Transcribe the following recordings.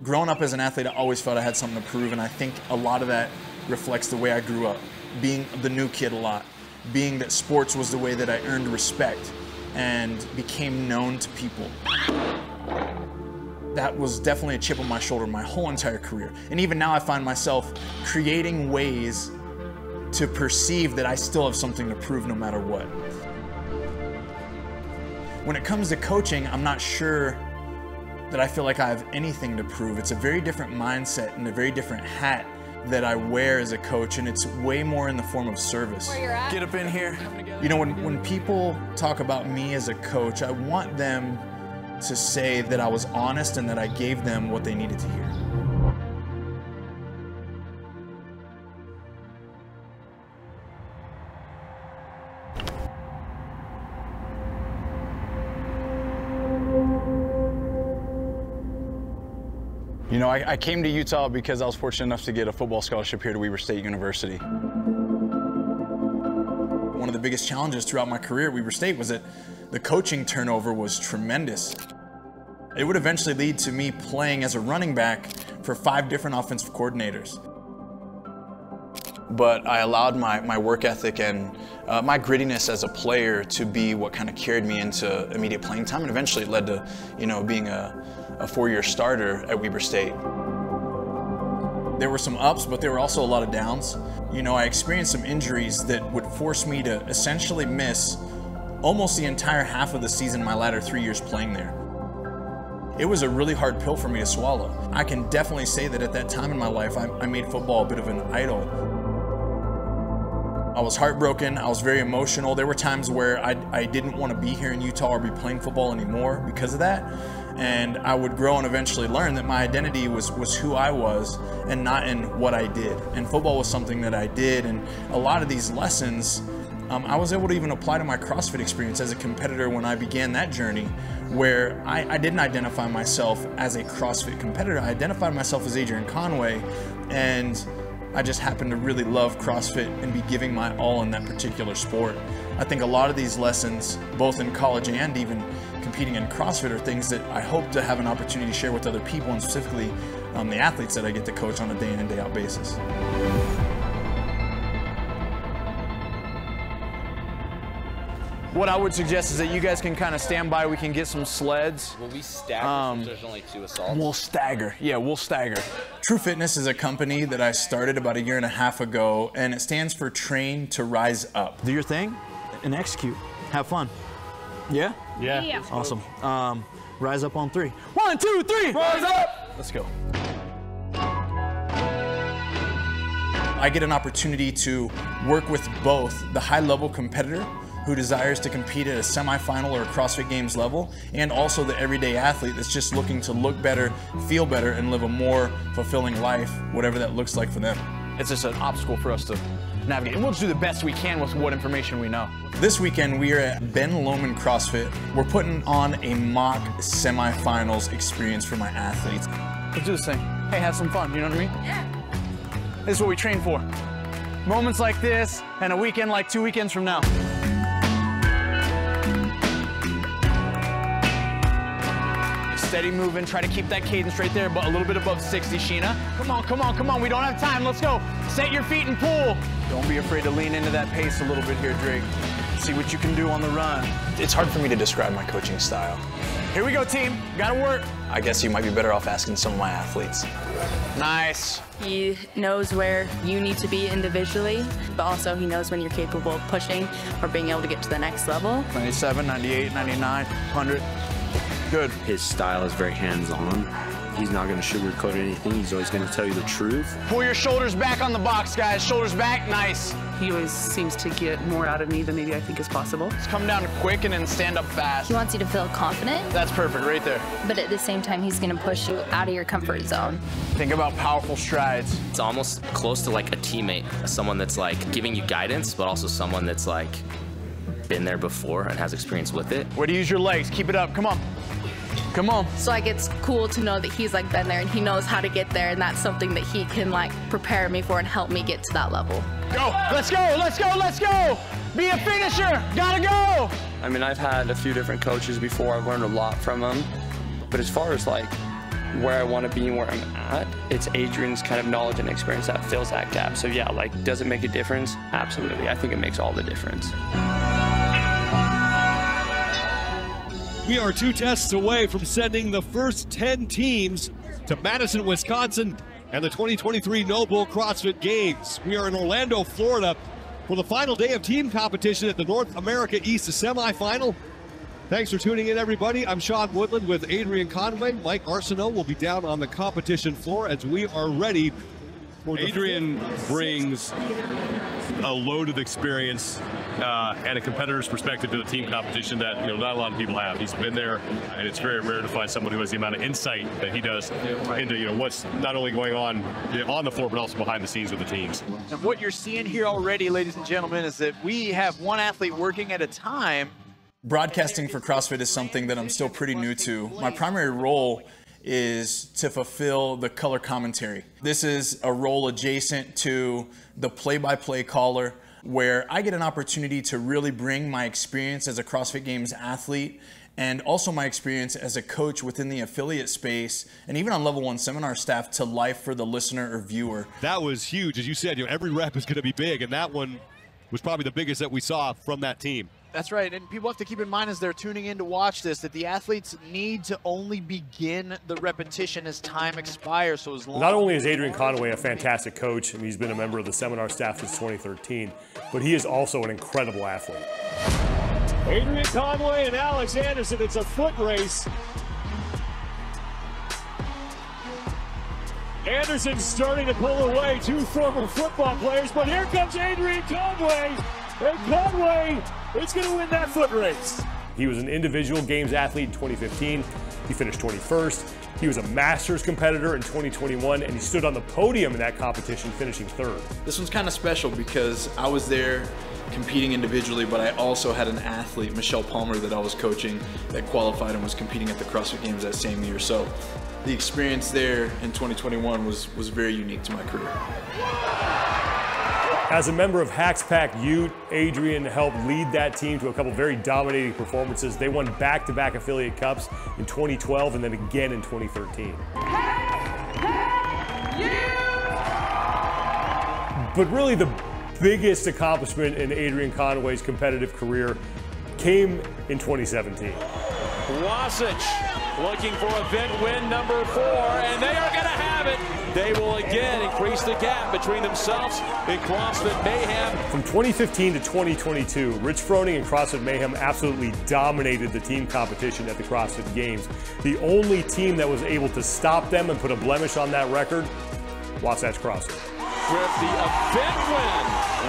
growing up as an athlete, I always felt I had something to prove, and I think a lot of that reflects the way I grew up, being the new kid a lot, being that sports was the way that I earned respect and became known to people. That was definitely a chip on my shoulder my whole entire career. And even now I find myself creating ways to perceive that I still have something to prove no matter what. When it comes to coaching, I'm not sure that I feel like I have anything to prove. It's a very different mindset and a very different hat that I wear as a coach, and it's way more in the form of service. Where you're at? Get up in here. You know, when people talk about me as a coach, I want them to say that I was honest and that I gave them what they needed to hear. You know, I came to Utah because I was fortunate enough to get a football scholarship here to Weber State University. One of the biggest challenges throughout my career at Weber State was that the coaching turnover was tremendous. It would eventually lead to me playing as a running back for 5 different offensive coordinators. But I allowed my work ethic and my grittiness as a player to be what kind of carried me into immediate playing time, and eventually it led to, you know, being a 4-year starter at Weber State. There were some ups, but there were also a lot of downs. You know, I experienced some injuries that would force me to essentially miss almost the entire half of the season my latter 3 years playing there. It was a really hard pill for me to swallow. I can definitely say that at that time in my life, I made football a bit of an idol. I was heartbroken, I was very emotional. There were times where I didn't want to be here in Utah or be playing football anymore because of that. And I would grow and eventually learn that my identity was who I was and not in what I did. And football was something that I did, and a lot of these lessons I was able to even apply to my CrossFit experience as a competitor when I began that journey, where I didn't identify myself as a CrossFit competitor. I identified myself as Adrian Conway, and I just happened to really love CrossFit and be giving my all in that particular sport. I think a lot of these lessons, both in college and even competing in CrossFit, are things that I hope to have an opportunity to share with other people, and specifically the athletes that I get to coach on a day in and day out basis. What I would suggest is that you guys can kind of stand by. We can get some sleds. Will we stagger since there's only 2 assaults? We'll stagger. Yeah, we'll stagger. True Fitness is a company that I started about 1.5 years ago, and it stands for Train to Rise Up. Do your thing and execute. Have fun. Yeah? Yeah. Awesome. Rise up on 3. 1, 2, 3. Rise up! Let's go. I get an opportunity to work with both the high-level competitor who desires to compete at a semifinal or a CrossFit Games level, and also the everyday athlete that's just looking to look better, feel better, and live a more fulfilling life, whatever that looks like for them. It's just an obstacle for us to navigate. And we'll just do the best we can with what information we know. This weekend, we are at Ben Lomond CrossFit. We're putting on a mock semifinals experience for my athletes. Let's do this thing. Hey, have some fun, you know what I mean? Yeah. This is what we train for. Moments like this, and a weekend like 2 weekends from now. Steady moving, try to keep that cadence right there, but a little bit above 60, SHEENA. Come on, come on, come on, we don't have time, let's go. Set your feet and pull. Don't be afraid to lean into that pace a little bit here, Drake. See what you can do on the run. It's hard for me to describe my coaching style. Here we go, team, gotta work. I guess you might be better off asking some of my athletes. Nice. He knows where you need to be individually, but also he knows when you're capable of pushing or being able to get to the next level. 97, 98, 99, 100. Good. His style is very hands-on. He's not going to sugarcoat anything. He's always going to tell you the truth. Pull your shoulders back on the box, guys. Shoulders back, nice. He always seems to get more out of me than maybe I think is possible. Just come down quick and then stand up fast. He wants you to feel confident. That's perfect, right there. But at the same time, he's going to push you out of your comfort zone. Think about powerful strides. It's almost close to like a teammate, someone that's like giving you guidance, but also someone that's like been there before and has experience with it. Way to use your legs. Keep it up. Come on. Come on. So like it's cool to know that he's like been there and he knows how to get there, and that's something that he can like prepare me for and help me get to that level. Go. Let's go. Let's go. Let's go. Be a finisher. Gotta go. I mean, I've had a few different coaches before. I've learned a lot from them. But as far as like where I want to be and where I'm at. It's Adrian's kind of knowledge and experience that fills that gap. So yeah, like, does it make a difference? Absolutely. I think it makes all the difference. We are 2 tests away from sending the first 10 teams to Madison, Wisconsin, and the 2023 Noble CrossFit Games. We are in Orlando, Florida, for the final day of team competition at the North America East semifinal. Thanks for tuning in, everybody. I'm Sean Woodland with Adrian Conway. Mike Arsenault will be down on the competition floor as we are ready for Adrian brings a load of experience and a competitor's perspective to the team competition that not a lot of people have. He's been there, and it's very rare to find someone who has the amount of insight that he does into what's not only going on the floor but also behind the scenes with the teams. And what you're seeing here already, ladies and gentlemen, is that we have one athlete working at a time. Broadcasting for CrossFit is something that I'm still pretty new to. My primary role is to fulfill the color commentary. This is a role adjacent to the play-by-play caller, where I get an opportunity to really bring my experience as a CrossFit Games athlete and also my experience as a coach within the affiliate space and even on level 1 seminar staff to life for the listener or viewer. That was huge. As you said, every rep is going to be big, and that one was probably the biggest that we saw from that team. That's right, and people have to keep in mind as they're tuning in to watch this that the athletes need to only begin the repetition as time expires. So as long Not only is Adrian Conway a fantastic coach, and he's been a member of the seminar staff since 2013, but he is also an incredible athlete. Adrian Conway and Alex Anderson, it's a foot race. Anderson's starting to pull away, 2 former football players, but here comes Adrian Conway, and Conway is going to win that foot race. He was an individual games athlete in 2015. He finished 21st. He was a Masters competitor in 2021, and he stood on the podium in that competition, finishing 3rd. This one's kind of special because I was there competing individually, but I also had an athlete, Michelle Palmer, that I was coaching that qualified and was competing at the CrossFit Games that same year. So the experience there in 2021 was very unique to my career. As a member of Hacks Pack Ute, Adrian helped lead that team to a couple very dominating performances. They won back-to-back affiliate cups in 2012 and then again in 2013. But really the biggest accomplishment in Adrian Conway's competitive career came in 2017. Wasich looking for event win number 4, and they are going to have it. They will again increase the gap between themselves and CrossFit Mayhem. From 2015 to 2022, Rich Froning and CrossFit Mayhem absolutely dominated the team competition at the CrossFit Games. The only team that was able to stop them and put a blemish on that record, Wasatch CrossFit. With the event win,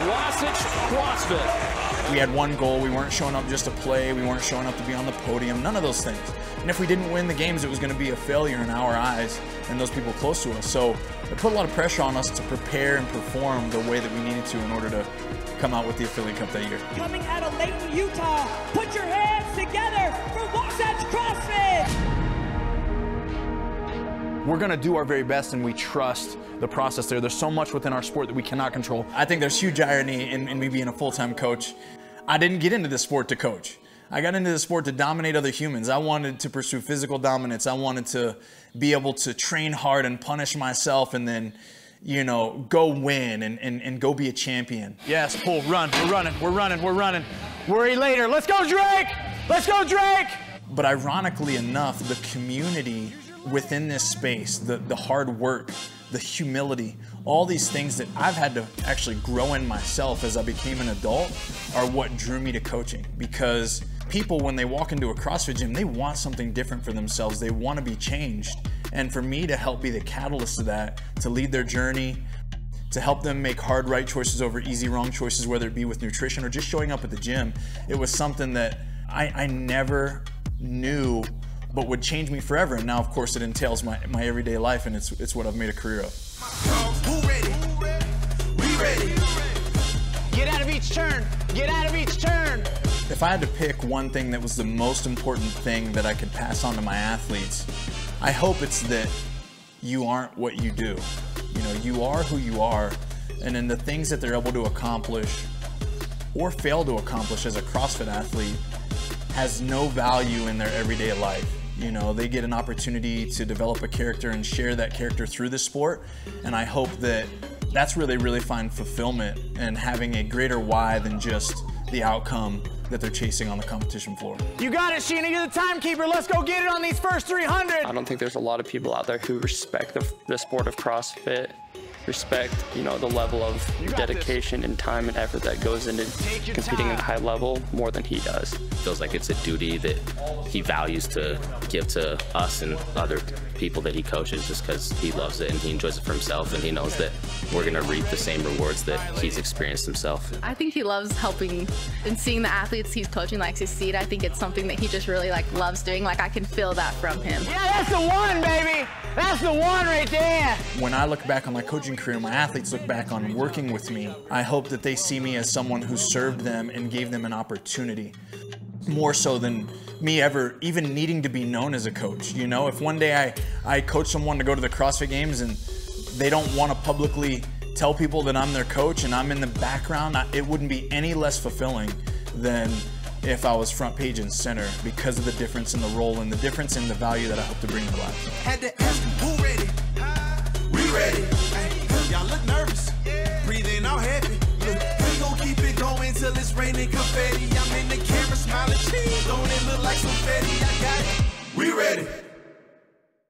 Wasatch CrossFit. We had one goal. We weren't showing up just to play. We weren't showing up to be on the podium. None of those things. And if we didn't win the games, it was going to be a failure in our eyes and those people close to us. So it put a lot of pressure on us to prepare and perform the way that we needed to in order to come out with the affiliate cup that year. Coming out of Layton, Utah, put your hands together for Wasatch CrossFit! We're going to do our very best, and we trust the process there. There's so much within our sport that we cannot control. I think there's huge irony in me being a full-time coach. I didn't get into this sport to coach. I got into the sport to dominate other humans. I wanted to pursue physical dominance. I wanted to be able to train hard and punish myself and then, go win and go be a champion. Yes, pull, run, we're running. Worry later. Let's go, Drake! Let's go, Drake! But ironically enough, the community within this space, the hard work, the humility, all these things that I've had to actually grow in myself as I became an adult are what drew me to coaching. Because people, when they walk into a CrossFit gym, they want something different for themselves. They want to be changed. And for me to help be the catalyst to that, to lead their journey, to help them make hard right choices over easy wrong choices, whether it be with nutrition or just showing up at the gym, it was something that I never knew but would change me forever. And now, of course, it entails my everyday life, and it's what I've made a career of. Who ready? We ready. Get out of each turn. Get out of each turn. If I had to pick one thing that was the most important thing that I could pass on to my athletes, I hope it's that you aren't what you do. You are who you are, and then the things that they're able to accomplish or fail to accomplish as a CrossFit athlete has no value in their everyday life. You know, they get an opportunity to develop a character and share that character through the sport. And I hope that that's where they really find fulfillment and having a greater why than just the outcome that they're chasing on the competition floor. You got it, Sheena. You're the timekeeper. Let's go get it on these first 300. I don't think there's a lot of people out there who respect the sport of CrossFit, respect, you know, the level of dedication and time and effort that goes into competing at a high level more than he does. Feels like it's a duty that he values to give to us and other people that he coaches, just because he loves it and he enjoys it for himself, and he knows that we're going to reap the same rewards that he's experienced himself. I think he loves helping and seeing the athletes he's coaching like succeed. I think it's something that he just really loves doing. Like, I can feel that from him. Yeah, that's the one, baby. That's the one right there. When I look back on my coaching career, my athletes look back on working with me, I hope that they see me as someone who served them and gave them an opportunity, more so than me ever even needing to be known as a coach. You know, if one day I coach someone to go to the CrossFit Games and they don't want to publicly tell people that I'm their coach and I'm in the background, it wouldn't be any less fulfilling than if I was front page and center, because of the difference in the role and the difference in the value that I hope to bring to life. Had to ask them, who ready? We ready. Y'all look nervous. Breathing all heavy. Look, we gon' keep it going till it's raining confetti. I'm in the camera smiling, cheese. Don't it look like some confetti? I got it. We ready.